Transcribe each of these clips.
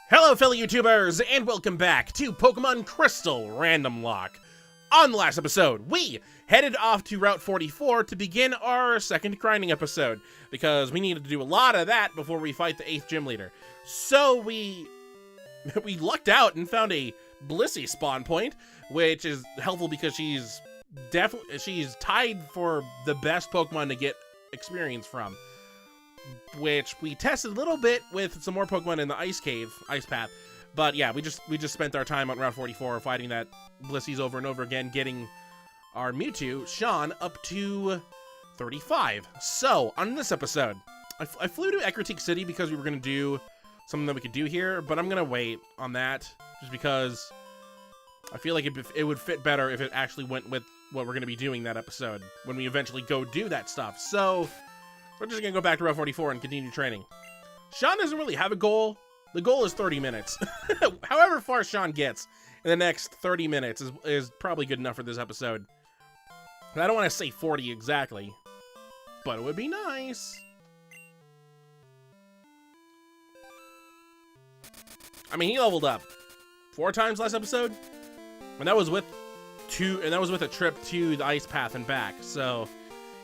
Hello fellow YouTubers, and welcome back to Pokémon Crystal Randomlocke. On the last episode, we headed off to Route 44 to begin our second grinding episode, because we needed to do a lot of that before we fight the 8th gym leader. So we lucked out and found a Blissey spawn point, which is helpful because she's tied for the best Pokemon to get experience from, which we tested a little bit with some more Pokemon in the ice path. But yeah, we just spent our time on Route 44 fighting that Blissey's over and over again, getting our Mewtwo, Sean, up to 35. So, on this episode, I flew to Ecruteak City because we were going to do something that we could do here, but I'm going to wait on that just because I feel like it would fit better if it actually went with what we're going to be doing that episode when we eventually go do that stuff. So, we're just going to go back to Route 44 and continue training. Sean doesn't really have a goal. The goal is 30 minutes. However far Sean gets in the next 30 minutes is probably good enough for this episode. And I don't want to say 40 exactly, but it would be nice. I mean, he leveled up 4 times last episode, and that was with a trip to the ice path and back. So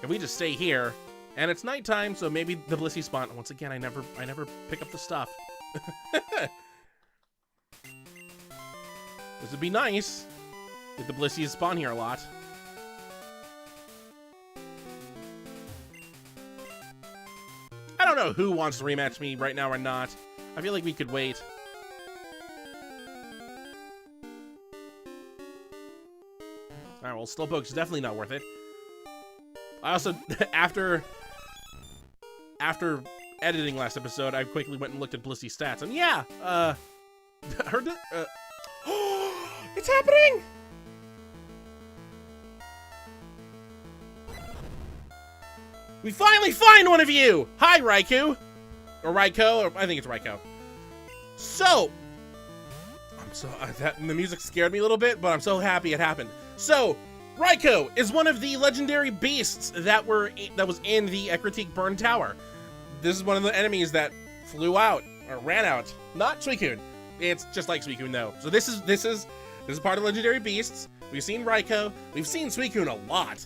if we just stay here, and it's nighttime, so maybe the Blissey spawn. Once again, I never pick up the stuff. This would be nice if the Blissey spawn here a lot. I don't know who wants to rematch me right now or not. I feel like we could wait. Alright, well, Slowpoke's definitely not worth it. I also, after editing last episode, I quickly went and looked at Blissey's stats, and yeah, it's happening! We finally find one of you! Hi, Raikou! Or Raikou, or I think it's Raikou. So, the music scared me a little bit, but I'm so happy it happened. So, Raikou is one of the legendary beasts that was in the Ecruteak Burn Tower. This is one of the enemies that flew out or ran out. Not Suicune. It's just like Suicune though. So this is part of legendary beasts. We've seen Raikou. We've seen Suicune a lot,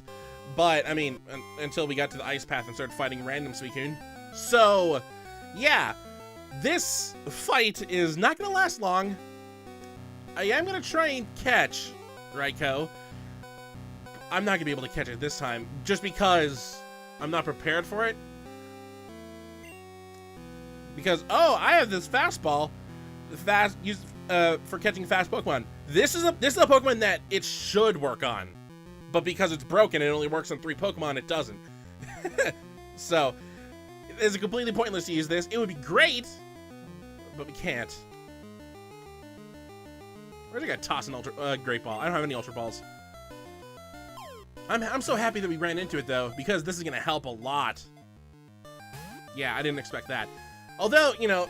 but I mean until we got to the ice path and started fighting random Suicune. So yeah, this fight is not gonna last long. I am gonna try and catch Raikou. I'm not gonna be able to catch it this time just because I'm not prepared for it. Because, oh, I have this fastball used for catching fast Pokemon. This is a Pokemon that it should work on, but because it's broken and it only works on 3 Pokemon, it doesn't. So it's completely pointless to use this. It would be great, but we can't. We're just gonna toss an Great Ball. I don't have any Ultra Balls. I'm so happy that we ran into it though, because this is gonna help a lot. Yeah, I didn't expect that. Although, you know,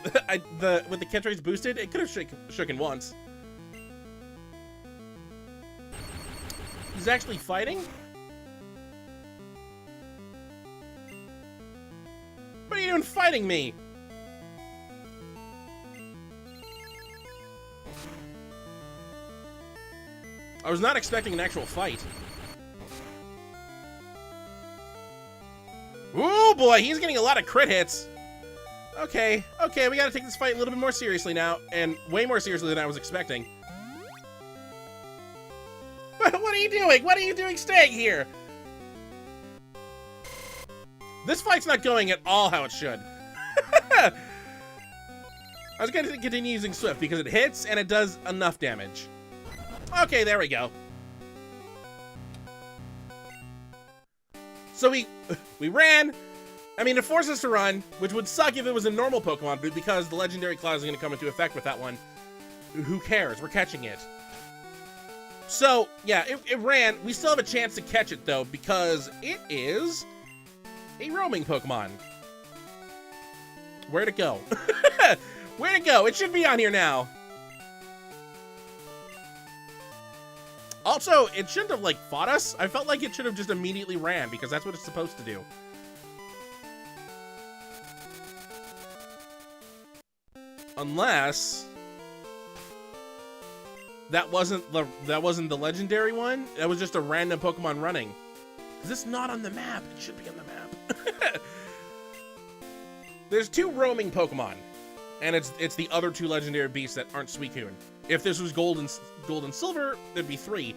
with the catch rates boosted, it could have shooken once. He's actually fighting? What are you doing fighting me? I was not expecting an actual fight. Ooh boy, he's getting a lot of crit hits. Okay, we gotta take this fight a little bit more seriously now, and way more seriously than I was expecting. What are you doing? What are you doing staying here? This fight's not going at all how it should. I was gonna continue using Swift because it hits and it does enough damage. Okay, there we go. So we ran. I mean, it forced us to run, which would suck if it was a normal Pokemon, but because the Legendary Claw is going to come into effect with that one, who cares? We're catching it. So, yeah, it ran. We still have a chance to catch it, though, because it is a roaming Pokemon. Where'd it go? Where'd it go? It should be on here now. Also, it shouldn't have, like, fought us. I felt like it should have just immediately ran, because that's what it's supposed to do. Unless that wasn't the legendary one. That was just a random Pokemon running. Is this not on the map? It should be on the map. There's 2 roaming Pokemon, and it's the other 2 legendary beasts that aren't Suicune. If this was Gold and Silver, there'd be 3.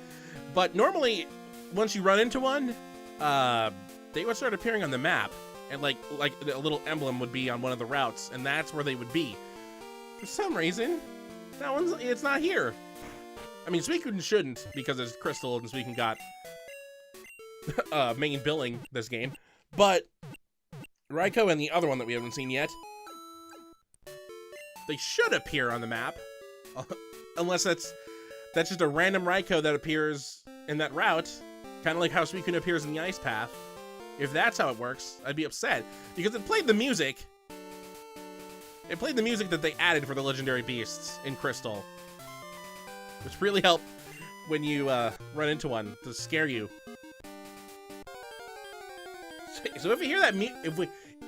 But normally, once you run into one, they would start appearing on the map, and like a little emblem would be on one of the routes, and that's where they would be. For some reason, it's not here. I mean, Suicune shouldn't, because it's Crystal, and Suicune got main billing this game. But Raikou and the other one that we haven't seen yet, they should appear on the map, unless that's just a random Raikou that appears in that route, kind of like how Suicune appears in the Ice Path. If that's how it works, I'd be upset, because it played the music. It played the music that they added for the legendary beasts in Crystal, which really helped when you run into one to scare you. So if you hear that,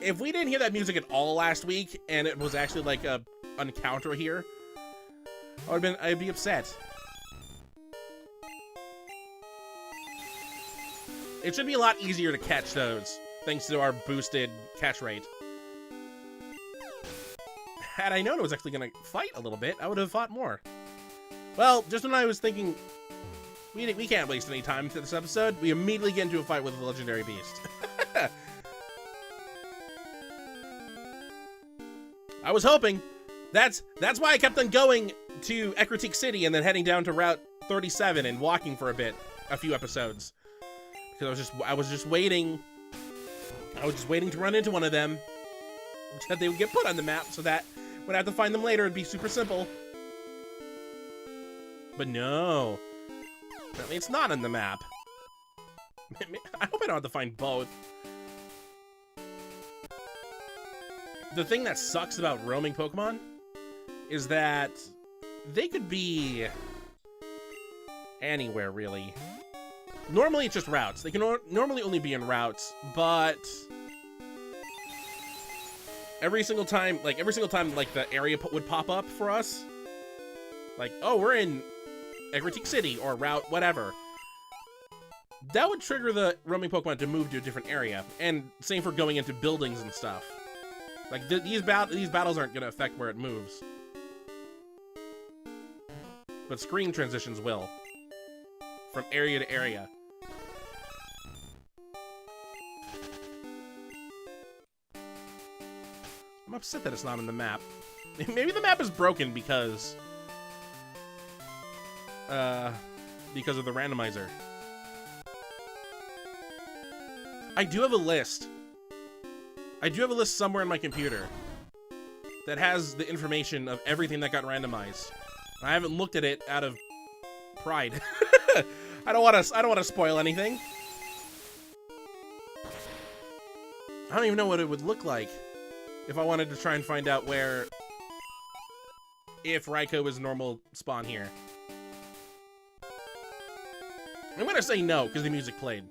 if we didn't hear that music at all last week, and it was actually like a encounter here, I'd be upset. It should be a lot easier to catch those, thanks to our boosted catch rate. Had I known it was actually gonna fight a little bit, I would have fought more. Well, just when I was thinking we can't waste any time to this episode, we immediately get into a fight with the legendary beast. I was hoping. That's why I kept on going to Ecruteak City and then heading down to Route 37 and walking for a few episodes. Because I was just waiting. I was just waiting to run into one of them, so that they would get put on the map, so that when I have to find them later, it'd be super simple. But no. Apparently it's not on the map. I hope I don't have to find both. The thing that sucks about roaming Pokemon is that they could be anywhere, really. Normally it's just routes. They can normally only be in routes, but every single time like the area would pop up for us, like, oh, we're in Ecruteak City or route whatever, that would trigger the roaming Pokemon to move to a different area. And same for going into buildings and stuff. Like these battles aren't gonna affect where it moves, but screen transitions will, from area to area. I'm upset that it's not on the map. Maybe the map is broken because of the randomizer. I do have a list. I do have a list somewhere in my computer that has the information of everything that got randomized. I haven't looked at it out of pride. I don't want to spoil anything. I don't even know what it would look like if I wanted to try and find out if Raikou is normal spawn here. I'm gonna say no, because the music played.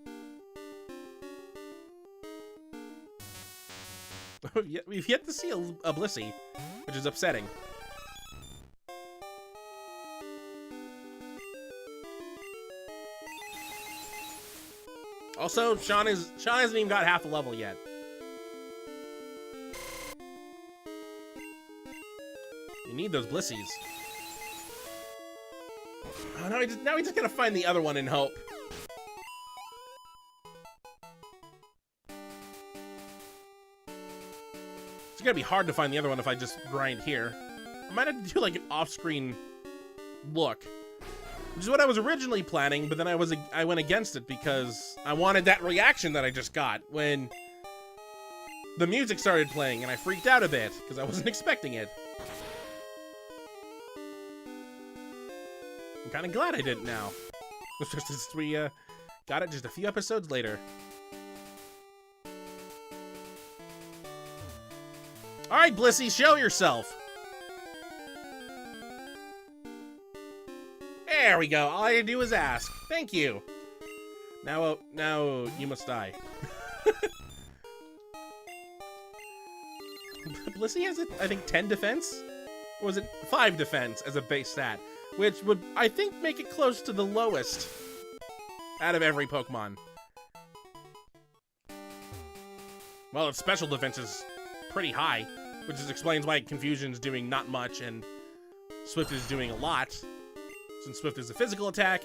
We've yet to see a Blissey, which is upsetting. Also, Sean hasn't even got half a level yet. You need those Blissies. Oh, now we just gotta find the other one and hope. It's gonna be hard to find the other one if I just grind here. I might have to do like an off-screen look, which is what I was originally planning, but then I went against it because I wanted that reaction that I just got when the music started playing, and I freaked out a bit because I wasn't expecting it. I'm kind of glad I didn't now. It's just we got it just a few episodes later. All right, Blissey, show yourself. There we go. All I had to do is ask. Thank you. Now you must die. Blissey has, I think, 10 defense? Or was it 5 defense as a base stat? which would, I think, make it close to the lowest out of every Pokemon. Well, its special defense is pretty high, which explains why Confusion's doing not much and Swift is doing a lot, since Swift is a physical attack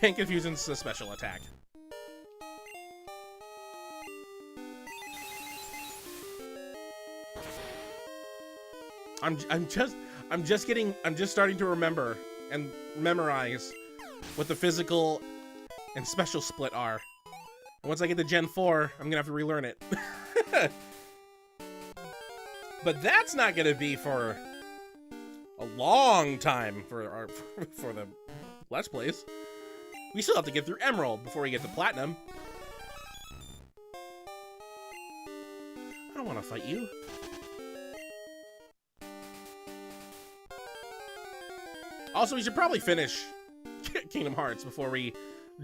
and Confusion's a special attack. I'm just starting to remember and memorize what the physical and special split are. And once I get to Gen 4, I'm gonna have to relearn it. But that's not gonna be for a long time for the Let's Plays. We still have to get through Emerald before we get to Platinum. I don't want to fight you. Also, we should probably finish Kingdom Hearts before we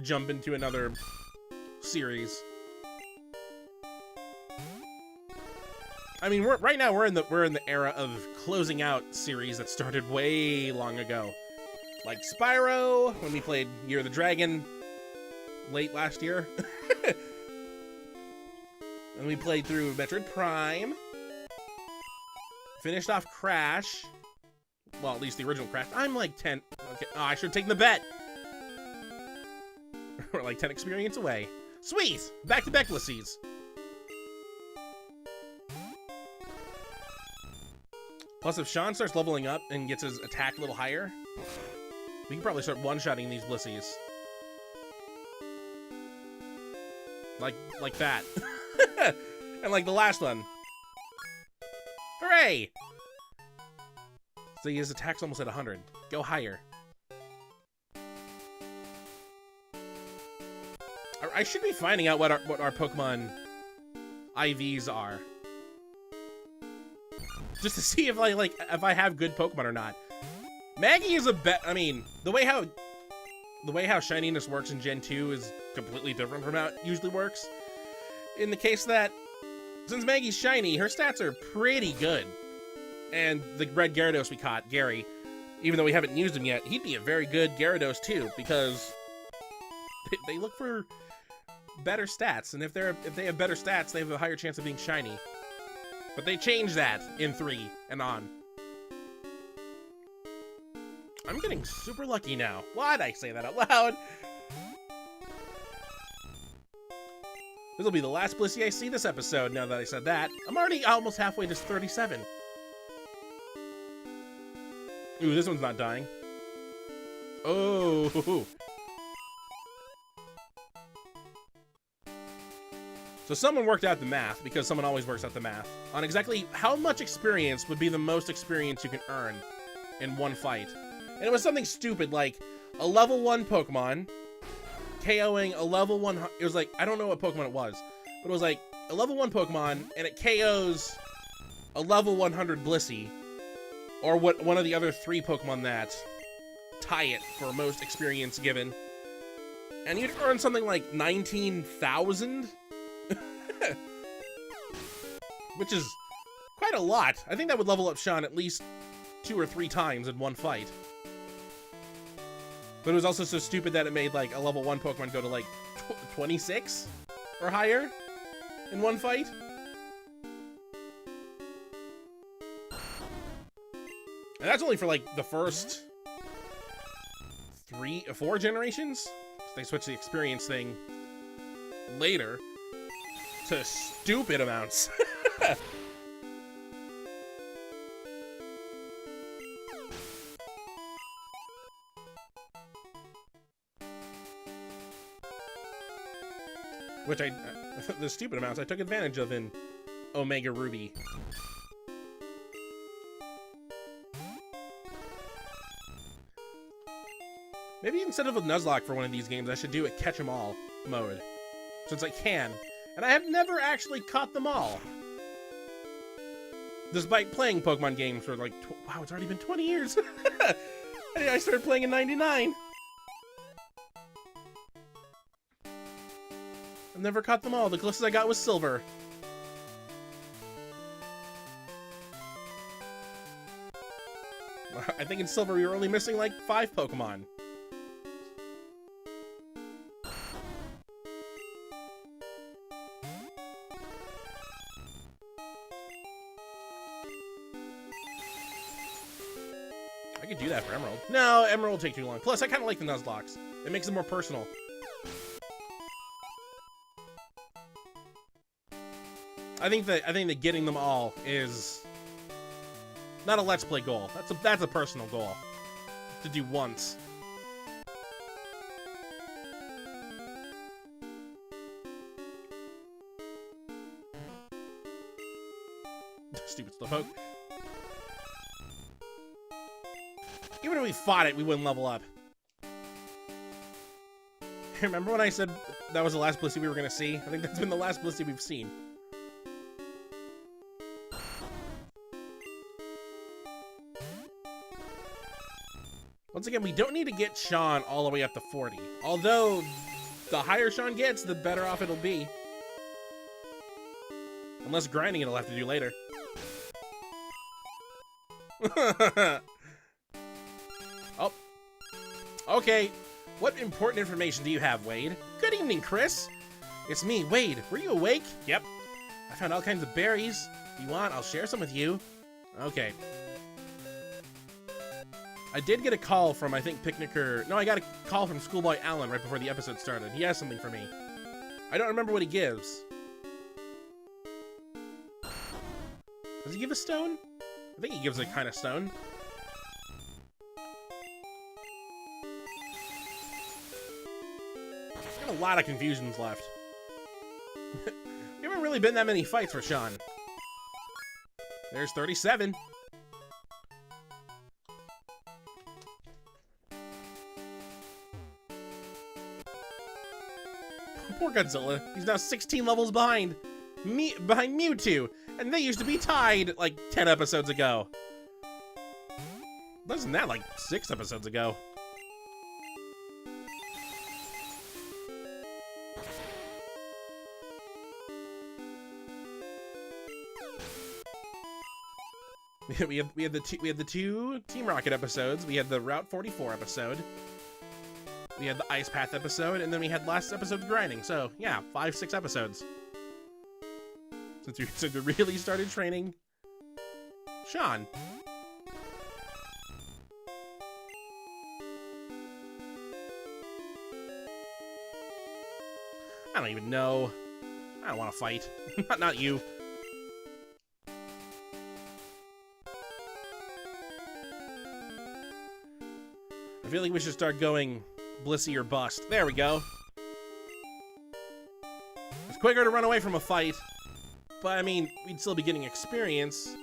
jump into another series. I mean, right now we're in the era of closing out series that started way long ago, like Spyro when we played Year of the Dragon late last year, and we played through Metroid Prime, finished off Crash. Well, at least the original Crash. I'm like 10. Okay, oh, I should have taken the bet. We're like 10 experience away. Sweet! Back to Becklessees. Plus, if Sean starts leveling up and gets his attack a little higher, we can probably start one-shotting these Blissies. Like that. And like the last one. Hooray! So his attack's almost at 100. Go higher. I should be finding out what our Pokemon IVs are, just to see if if I have good Pokemon or not. Maggie is I mean, the way how shininess works in Gen 2 is completely different from how it usually works. In the case that, since Maggie's shiny, her stats are pretty good. And the red Gyarados we caught, Gary, even though we haven't used him yet, he'd be a very good Gyarados too, because they look for better stats, and if they have better stats, they have a higher chance of being shiny. But they changed that in 3 and on. I'm getting super lucky now. Why'd I say that out loud? This will be the last Blissey I see this episode, now that I said that. I'm already almost halfway to 37. Ooh, this one's not dying. Oh. So someone worked out the math, because someone always works out the math, on exactly how much experience would be the most experience you can earn in one fight. And it was something stupid, like a level 1 Pokemon KOing a level 1... It was like, I don't know what Pokemon it was, but it was like a level 1 Pokemon, and it KOs a level 100 Blissey, or one of the other 3 Pokemon that tie it for most experience given. And you'd earn something like 19,000? Which is quite a lot. I think that would level up Sean at least 2 or 3 times in one fight. But it was also so stupid that it made like a level 1 Pokemon go to like 26 or higher in one fight. And that's only for like the first 3 or 4 generations. They switched the experience thing later to stupid amounts. Which the stupid amounts I took advantage of in Omega Ruby. Maybe instead of a Nuzlocke for one of these games, I should do a catch 'em all mode, since I can. And I have never actually caught them all. Despite playing Pokemon games for like, wow, it's already been 20 years. I started playing in 99. I've never caught them all. The closest I got was Silver. I think in Silver we were only missing like 5 Pokemon. I could do that for Emerald. No, Emerald will take too long. Plus, I kind of like the Nuzlocks. It makes it more personal. I think that getting them all is not a Let's Play goal. That's a personal goal to do once. Stupid Slowpoke. Even if we fought it, we wouldn't level up. Remember when I said that was the last Blissey we were gonna see? I think that's been the last Blissey we've seen. Once again, we don't need to get Sean all the way up to 40. Although, the higher Sean gets, the better off it'll be. Unless grinding it'll have to do later. Oh. Okay. What important information do you have, Wade? Good evening, Chris. It's me, Wade. Were you awake? Yep. I found all kinds of berries. If you want, I'll share some with you. Okay. I did get a call from, I think, Picnicker... No, I got a call from Schoolboy Alan right before the episode started. He has something for me. I don't remember what he gives. Does he give a stone? I think he gives a kind of stone. Got a lot of confusions left. We haven't really been that many fights for Sean. There's 37. Poor Godzilla. He's now 16 levels behind Mewtwo, and they used to be tied like 10 episodes ago. Less than that, like 6 episodes ago. we had the two Team Rocket episodes. We had the Route 44 episode. We had the Ice Path episode, and then we had last episode's grinding. So yeah, 5-6 episodes since we really started training Sean. I don't even know. I don't want to fight. Not you. I feel like we should start going Blissey or bust. There we go. It's quicker to run away from a fight, but I mean, we'd still be getting experience.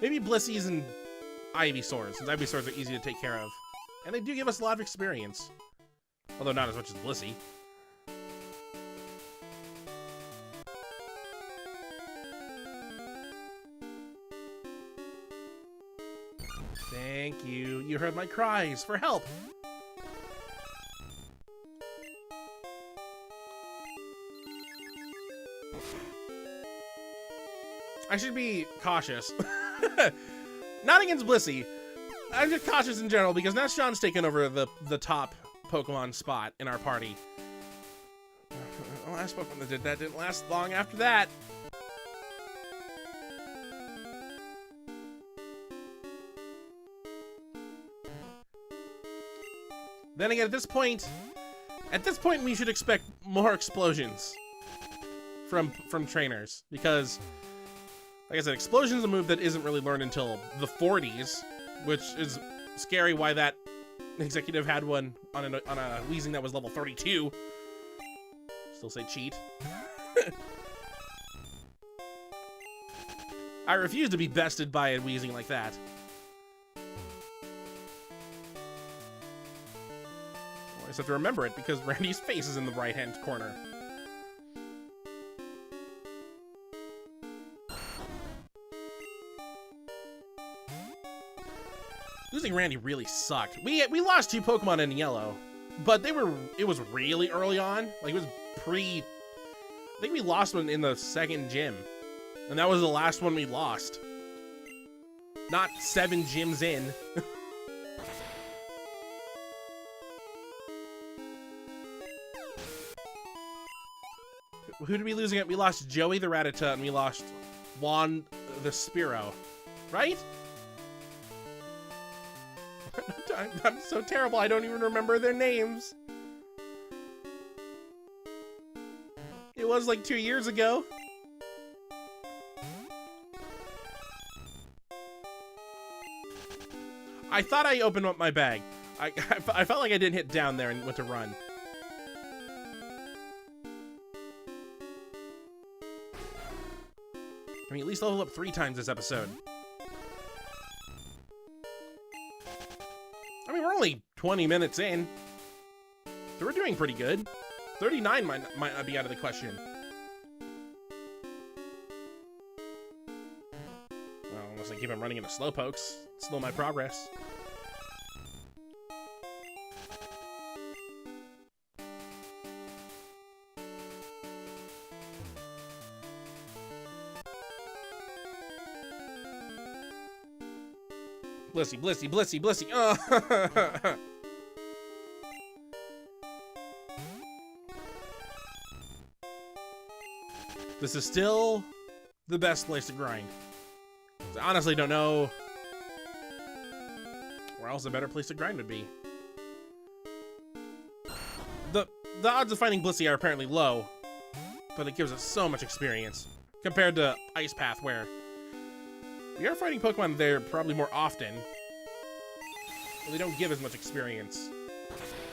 Maybe Blissey's and Ivysaurs, since Ivysaurs are easy to take care of. And they do give us a lot of experience. Although not as much as Blissey. Thank you. You heard my cries for help. I should be cautious. Not against Blissey. I'm just cautious in general because now Sean's taken over the top Pokemon spot in our party. The last Pokemon that did that didn't last long after that. Then again, at this point we should expect more explosions from trainers because, like I said, explosion is a move that isn't really learned until the 40s, which is scary. Why that executive had one on a Weezing that was level 32. Still say cheat. I refuse to be bested by a Weezing like that. I just have to remember it because Randy's face is in the right-hand corner. Losing Randy really sucked. We lost 2 Pokemon in yellow, but it was really early on. Like, it was I think we lost one in the second gym. And that was the last one we lost. Not 7 gyms in. Who did we lose again? We lost Joey the Rattata and we lost Juan the Spearow. Right? I'm so terrible, I don't even remember their names. It was like 2 years ago. I thought I opened up my bag. I felt like I didn't hit down there and went to run. I mean, at least level up 3 times this episode. I mean, we're only 20 minutes in, so we're doing pretty good. 39 might not be out of the question. Well, unless I keep on running into slowpokes, slow my progress. Blissey, Blissey, Blissey, Blissey. Oh. This is still the best place to grind. I honestly don't know where else a better place to grind would be. The odds of finding Blissey are apparently low, but it gives us so much experience compared to Ice Path, where we are fighting Pokemon there probably more often, but they don't give as much experience.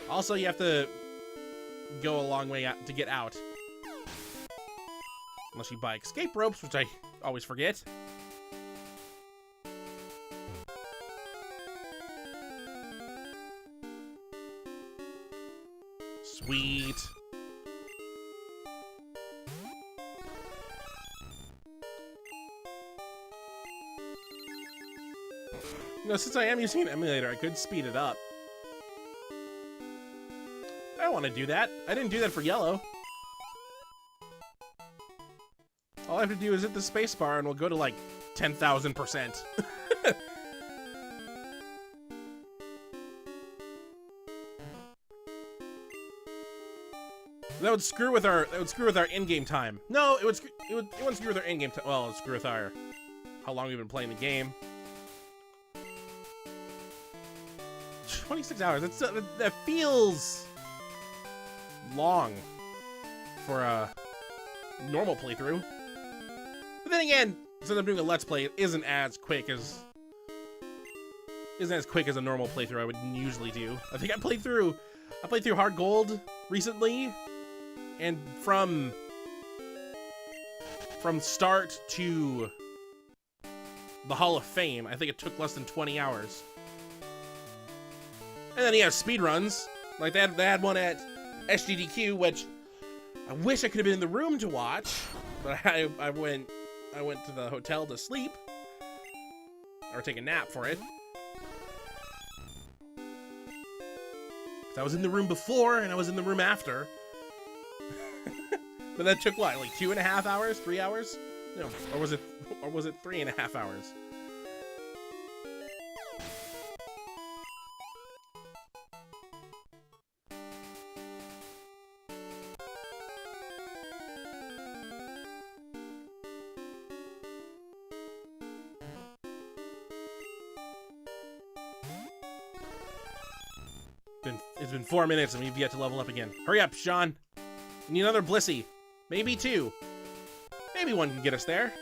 Also, you have to go a long way out to get out. Unless you buy escape ropes, which I always forget. Sweet. You know, since I am using an emulator, I could speed it up. I want to do that. I didn't do that for yellow. All I have to do is hit the spacebar and we'll go to like 10,000%. That would screw with our in-game time. No, it wouldn't screw with our in-game time. Well, it would screw with our how long we've been playing the game. 26 hours. That feels long for a normal playthrough. But then again, since I'm doing a Let's Play, it isn't as quick as a normal playthrough I would usually do. I think I played through Hard Gold recently, and from start to the Hall of Fame, I think it took less than 20 hours. And then you have speedruns. Like they had one at SGDQ, which I wish I could have been in the room to watch, but I went to the hotel to sleep or take a nap for it. I was in the room before and I was in the room after. But that took what, like 2.5 hours, 3 hours? No, or was it 3.5 hours? It's been 4 minutes and we've yet to level up again. Hurry up, Sean. We need another Blissey. Maybe 2. Maybe 1 can get us there.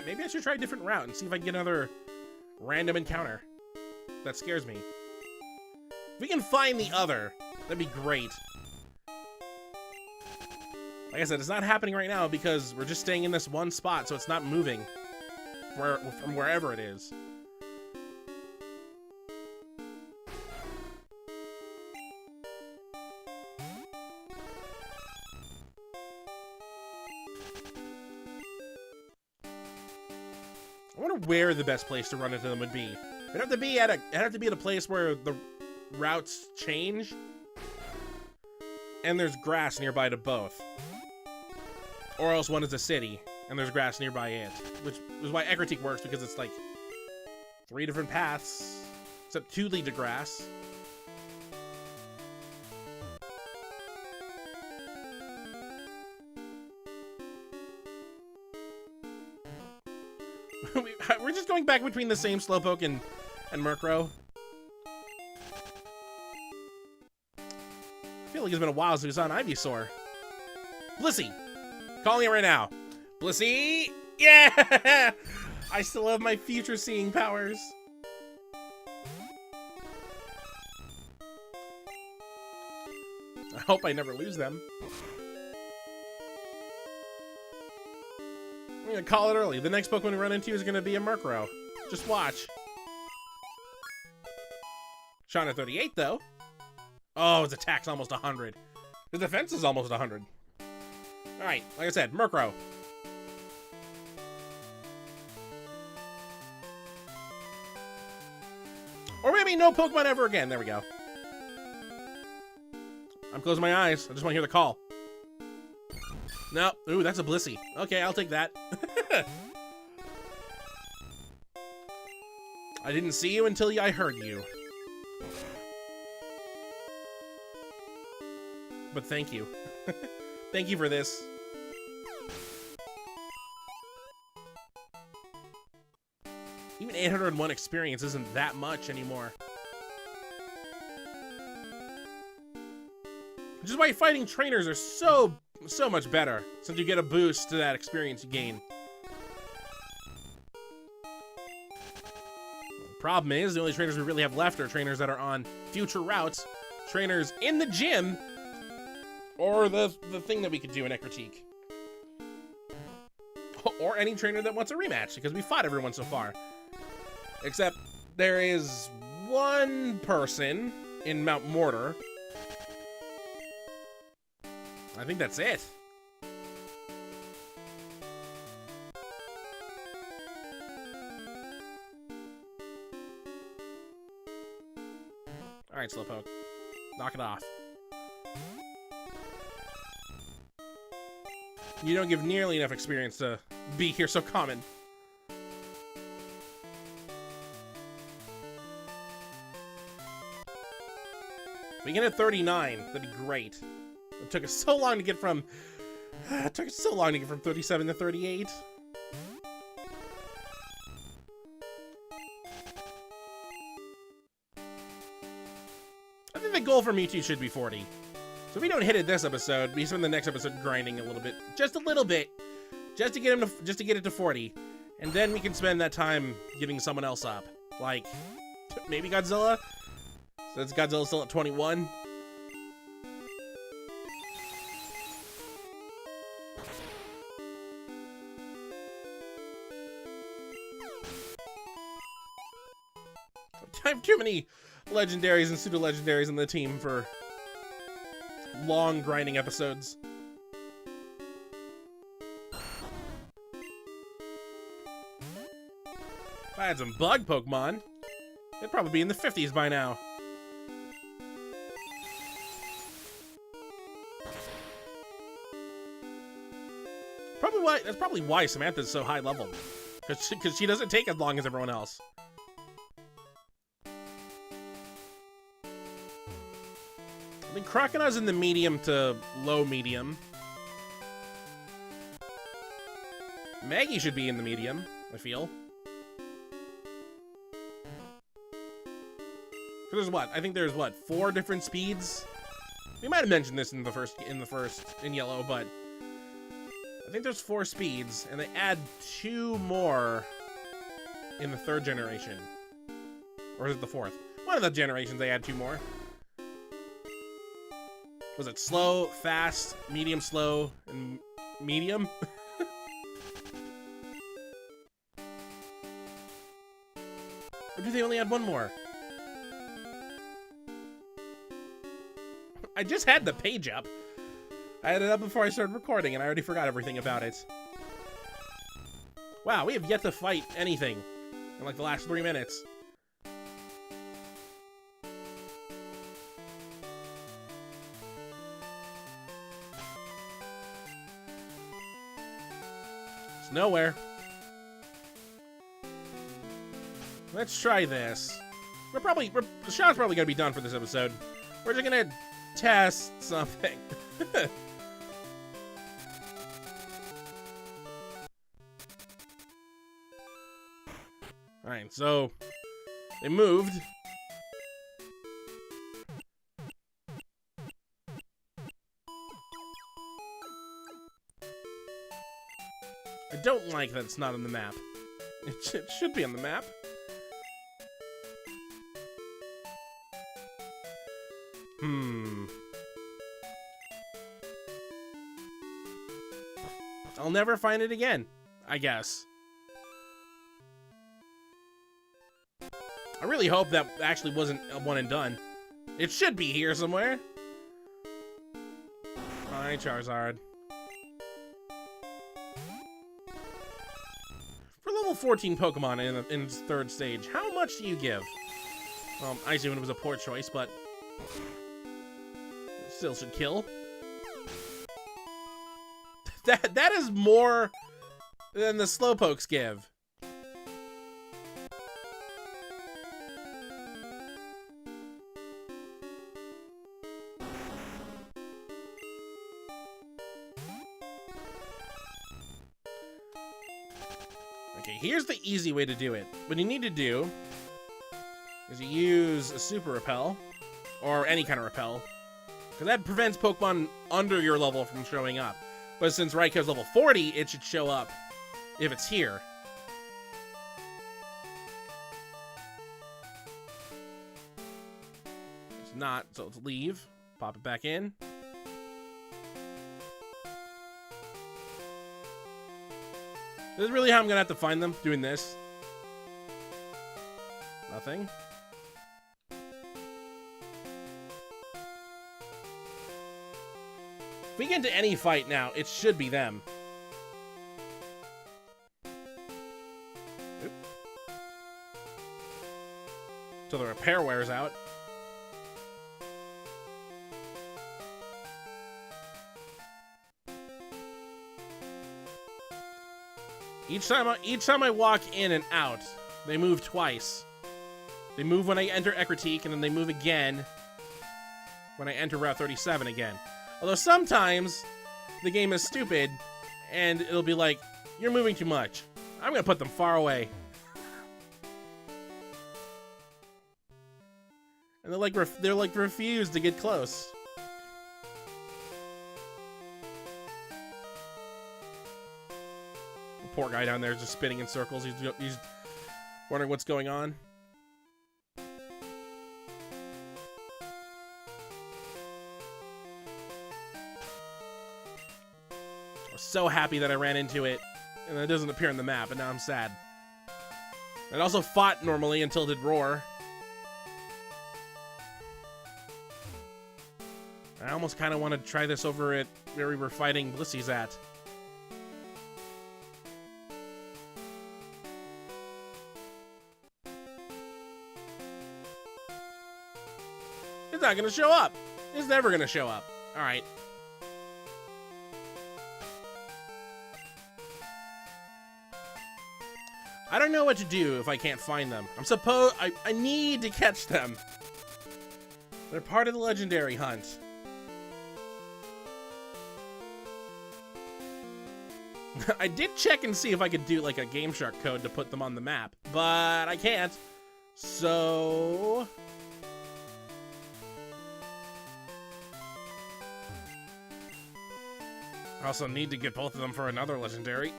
Maybe I should try a different route and see if I can get another random encounter. That scares me. If we can find the other, that'd be great. Like I said, it's not happening right now because we're just staying in this one spot, so it's not moving from wherever it is. I wonder where the best place to run into them would be. It'd have to be at a place where the routes change and there's grass nearby to both. Or else one is a city. and there's grass nearby it, which is why Ecruteak works, because it's like 3 different paths, except 2 lead to grass. We're just going back between the same Slowpoke and Murkrow. I feel like it's been a while since we saw an Ivysaur. Blissey! Calling it right now. Blissey! Yeah! I still have my future seeing powers. I hope I never lose them. I'm gonna call it early. The next Pokemon we run into is gonna be a Murkrow. Just watch. Shauna 38 though. Oh, his attack's almost 100. His defense is almost 100. Alright, like I said, Murkrow. Or maybe no Pokemon ever again. There we go. I'm closing my eyes. I just want to hear the call. No. Ooh, that's a Blissey. Okay, I'll take that. I didn't see you until I heard you. But thank you. Thank you for this. Even 801 experience isn't that much anymore. Which is why fighting trainers are so much better, since you get a boost to that experience you gain. The problem is, the only trainers we really have left are trainers that are on future routes, trainers in the gym, or the thing that we could do in Ecruteak. Or any trainer that wants a rematch, because we fought everyone so far. Except there is one person in Mount Mortar. I think that's it. Alright, Slowpoke. Knock it off. You don't give nearly enough experience to be here so common. If we get at 39, that'd be great. It took us so long to get from 37 to 38. I think the goal for Mewtwo should be 40. So if we don't hit it this episode, we spend the next episode grinding a little bit, just a little bit, just to get it to 40, and then we can spend that time getting someone else up, like maybe Godzilla. Since Godzilla's still at 21. I have too many legendaries and pseudo-legendaries in the team for long grinding episodes. If I had some bug Pokemon, they'd probably be in the 50s by now. That's probably why Samantha's so high level. Because she doesn't take as long as everyone else. I think Crocona's in the medium to low medium. Maggie should be in the medium, I feel. There's what? I think there's what, 4 different speeds? We might have mentioned this in yellow, but I think there's 4 speeds, and they add 2 more in the 3rd generation. Or is it the 4th? One of the generations they add 2 more. Was it slow, fast, medium, slow, and medium? Or do they only add 1 more? I just had the page up. I had it up before I started recording, and I already forgot everything about it. Wow, we have yet to fight anything in like the last 3 minutes. It's nowhere. Let's try this. The shot's probably gonna be done for this episode. We're just gonna test something. Alright, so they moved. I don't like that it's not on the map. It should be on the map. I'll never find it again, I guess. I really hope that actually wasn't a one and done. It should be here somewhere. Alright, Charizard. For level 14 Pokemon in its third stage, how much do you give? I assume it was a poor choice, but still should kill. That is more than the Slowpokes give. Okay, here's the easy way to do it. What you need to do is you use a Super Repel, or any kind of repel, because that prevents Pokemon under your level from showing up. But since Raikou level 40, it should show up if it's here. It's not, so let's leave. Pop it back in. This is really how I'm gonna have to find them, doing this. Nothing. If we get into any fight now, it should be them. Oop. Till the repair wears out. Each time I walk in and out, they move twice. They move when I enter Ecruteak, and then they move again when I enter Route 37 again. Although sometimes the game is stupid and it'll be like, you're moving too much. I'm gonna put them far away. And they're like refuse to get close. The poor guy down there is just spinning in circles. He's wondering what's going on. So happy that I ran into it and it doesn't appear on the map, and now I'm sad. It also fought normally until it did roar. I almost kind of want to try this over at where we were fighting Blissey's at. It's not gonna show up. It's never gonna show up. All right. I don't know what to do if I can't find them. I need to catch them. They're part of the legendary hunt. I did check and see if I could do like a Game Shark code to put them on the map, but I can't. So I also need to get both of them for another legendary.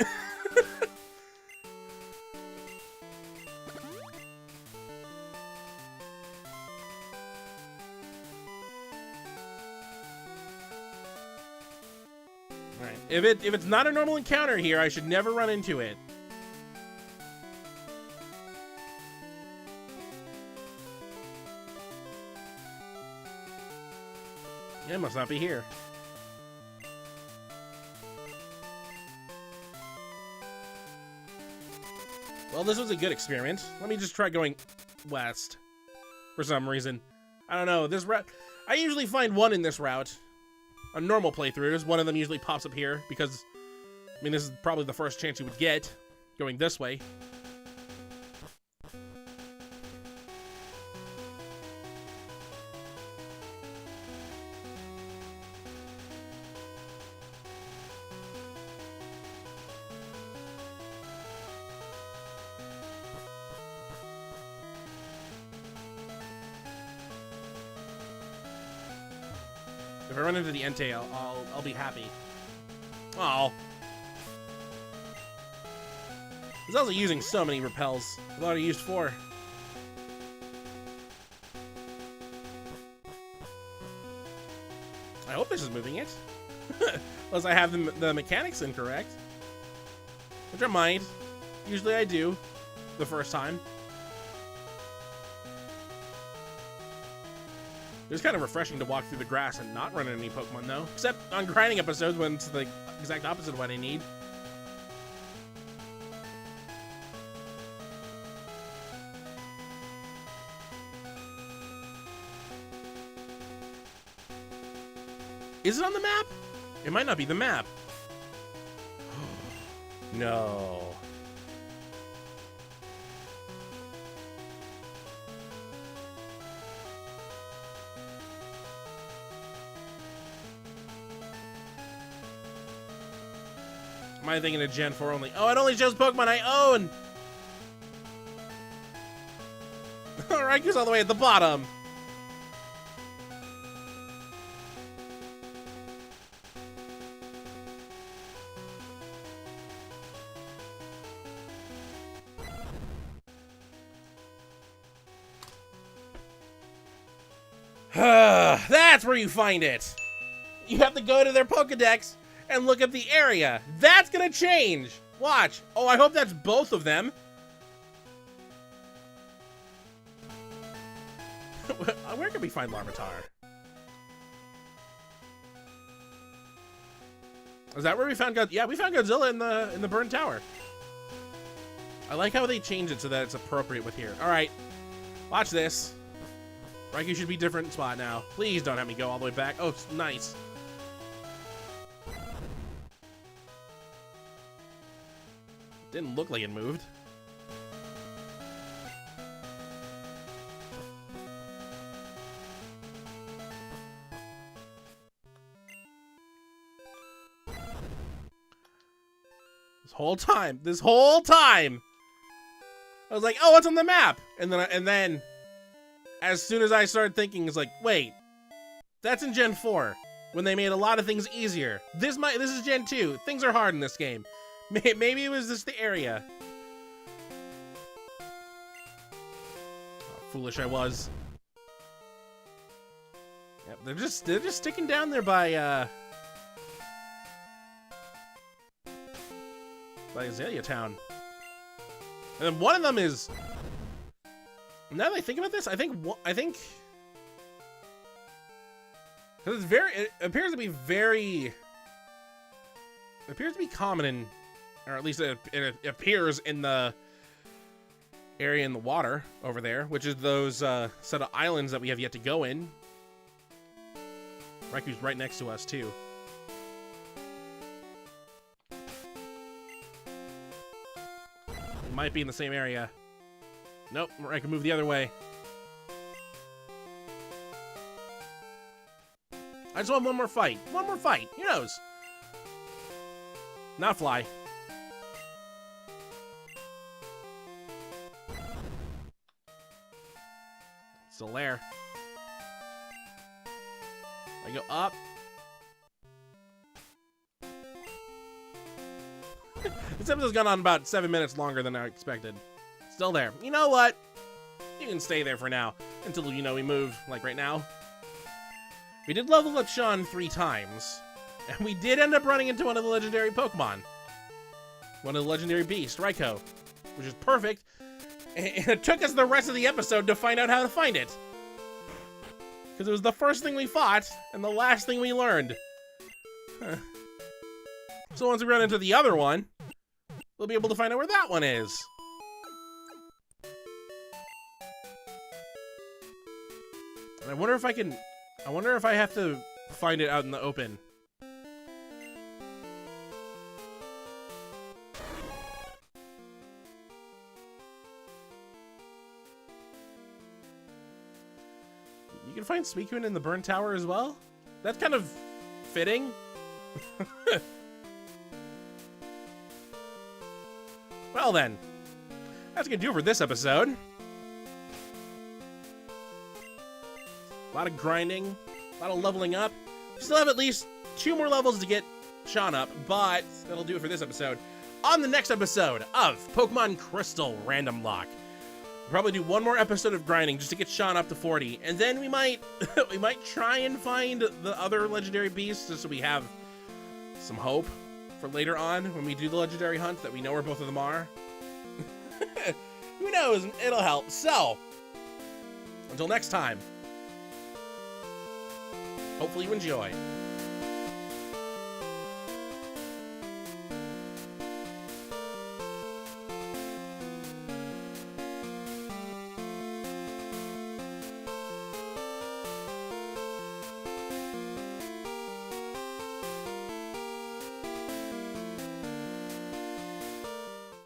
If it's not a normal encounter here, I should never run into it. It must not be here. Well, this was a good experiment. Let me just try going west for some reason. I don't know, this route... I usually find one in this route. On normal playthroughs, one of them usually pops up here because I mean, this is probably the first chance you would get going this way. If I run into the Entei, I'll be happy. Oh. He's also using so many repels. I've already used 4. I hope this is moving it. Unless I have the mechanics incorrect. Which I might. Usually I do. The first time. It's kind of refreshing to walk through the grass and not run into any Pokemon, though. Except on grinding episodes when it's the exact opposite of what I need. Is it on the map? It might not be the map. No. Am I thinking of Gen 4 only? Oh, it only shows Pokemon I own! Raiku's all the way at the bottom. That's where you find it. You have to go to their Pokedex and look up the area. That's gonna change. Watch. Oh, I hope that's both of them. Where can we find Larvitar? Is that where we found Godzilla? Yeah, we found Godzilla in the burned tower. I like how they changed it so that it's appropriate with here. All right, watch this. Raikou should be different spot now. Please don't have me go all the way back. Oh, nice. Didn't look like it moved. This whole time, I was like, "Oh, what's on the map?" And then, as soon as I started thinking, it's like, "Wait, that's in Gen 4 when they made a lot of things easier. This is Gen 2. Things are hard in this game. Maybe it was just the area." How foolish I was. Yep, they're just sticking down there by Azalea Town. And then one of them is, now that I think about this, I think because it appears to be common in, or at least it appears in the area in the water over there, which is those set of islands that we have yet to go in. Raiku's right next to us too. Might be in the same area. Nope, I can move the other way. I just want one more fight. One more fight. Who knows? Not fly. Still there. I go up. This episode's gone on about 7 minutes longer than I expected. Still there. You know what? You can stay there for now. Until, you know, we move, like right now. We did level up Sean 3 times. And we did end up running into one of the legendary Pokemon. One of the legendary beasts, Raikou. Which is perfect. And it took us the rest of the episode to find out how to find it. Because it was the first thing we fought, and the last thing we learned. Huh. So once we run into the other one, we'll be able to find out where that one is. And I wonder if I have to find it out in the open. can find Suicune in the Burn Tower as well? That's kind of fitting. Well then, that's gonna do it for this episode. A lot of grinding, a lot of leveling up. Still have at least 2 more levels to get Sean up, but that'll do it for this episode. On the next episode of Pokemon Crystal Randomlocke, we'll probably do 1 more episode of grinding just to get Sean up to 40, and then we might try and find the other legendary beasts just so we have some hope for later on when we do the legendary hunt that we know where both of them are. Who knows? It'll help. So, until next time, hopefully you enjoy.